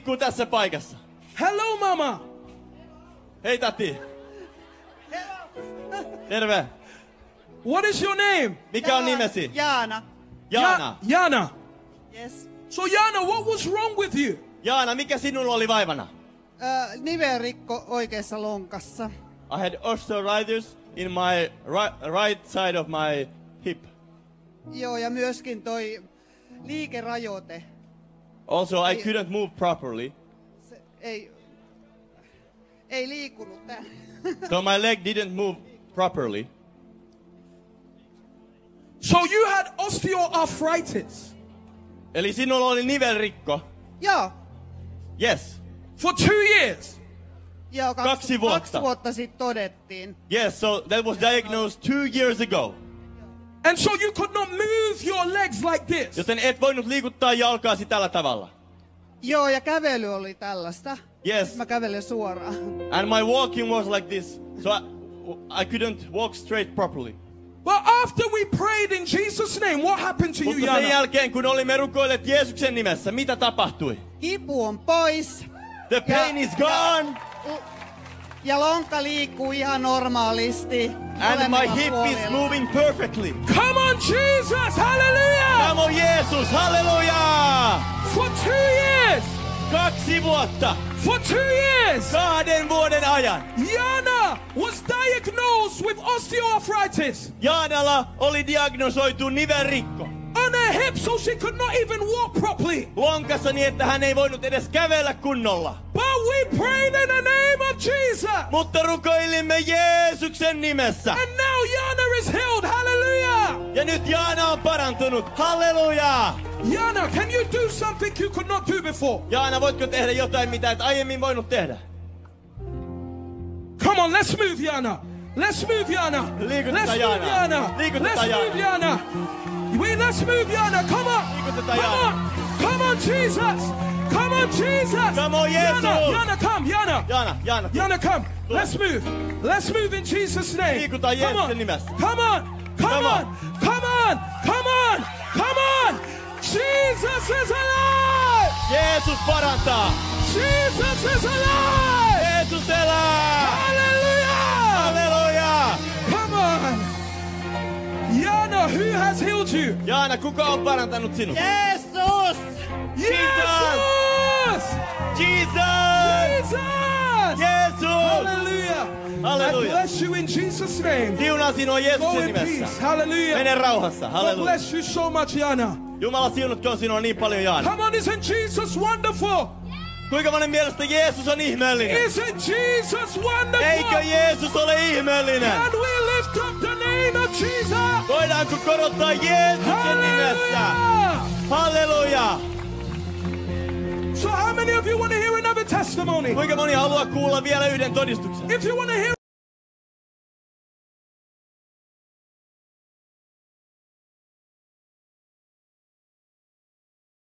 liikkuu tässä paikassa. Hello, mama. Hei tati. Terve. What is your name? Mikä on nimesi? Jaana. Jaana. Jana. Yes. So, Jana, what was wrong with you? Jaana, mikä sinulla oli vaivana? Nivelrikko oikeassa lonkassa. I had osteoarthritis in my right side of my hip. Joo, ja myöskin toi liikerajoite. Also, I couldn't move properly. Se ei liikunut tää. So my leg didn't move properly. So you had osteoarthritis Eli sinulla oli nivelrikko. Joo. Yes. for 2 years. Joo, 2 vuotta. 2 vuotta sitten todettiin. Yes, so that was diagnosed 2 years ago. And so you could not move your legs like this. Joten et voinut liikuttaa jalkaasi tällä tavalla. Joo, ja kävely oli tällaista. Yes. Mä kävelen suoraan. And my walking was like this. So I couldn't walk straight properly. But after we prayed in Jesus' name, what happened to you, Mutta sen Jana? jälkeen, kun olimme rukoilleet Jeesuksen nimessä, mitä tapahtui? Kipu on pois. The pain is gone. Ja lonkka liikkuu ihan normaalisti. And my molemmilla hip is puolilla. moving perfectly. Come on, Jesus! Hallelujah! Come on, Jeesus, halleluja! For 2 years! 2 vuotta, For 2 years! 2 vuoden ajan. Jana was diagnosed with osteoarthritis Jaanalla oli diagnosoitu nivelrikko. on her hip, so she could not even walk properly. Lonkassa niin, että hän ei voinut edes kävellä kunnolla. But we prayed in the name of Jesus. Mutta rukoilimme Jeesuksen nimessä. And now Jana is healed. Hallelujah! Ja nyt Jaana on parantunut. Halleluja! Jana, can you do something you could not do before? Jaana, voitko tehdä jotain, mitä et aiemmin voinut tehdä? Come on, let's move, Jana. Let's move, Jana. Liikutetaan Let's move, Jaanaa. Jana. Liikutetaan Let's move, Jana. Let's move, Jana. Come on. Liikutetaan Come Jaana. on. Come on, Jesus. Come on, Jesus. Come on, Jana, Jesus. Jana, come, Jana. Jaana. Jana, come. Let's move. Let's move in Jesus' name. Liikutaan Come Jeesuksen on. nimessä. Come on. Come Come on. on. Come on. Come on. Come on. Jesus is alive. Jeesus parantaa. Jesus is alive. Jeesus elää. Hallelujah. Halleluja! Come on. Jana, who has healed you? Jaana, kuka on parantanut sinut? Jeesus! Jesus. Jesus! Jesus. Jeesus! Hallelujah. I Halleluja! bless you in Jesus' name. Siunaa sinua Go Jeesuksen in peace. nimessä. Hallelujah. Mene rauhassa. God Halleluja. bless you so much, Jana. Jumala siunatkoon sinua niin paljon, Jaana. Come on, isn't Jesus wonderful? Kuinka monen mielestä Jeesus on ihmeellinen? Isn't Jesus wonderful? Eikö Jeesus ole ihmeellinen? Can we lift up the name of Jesus? Voidaanko korottaa Jeesuksen nimessä? Hallelujah. Halleluja! So how many of you want to hear another testimony? Kuinka moni haluaa kuulla vielä yhden todistuksen? If you want to hear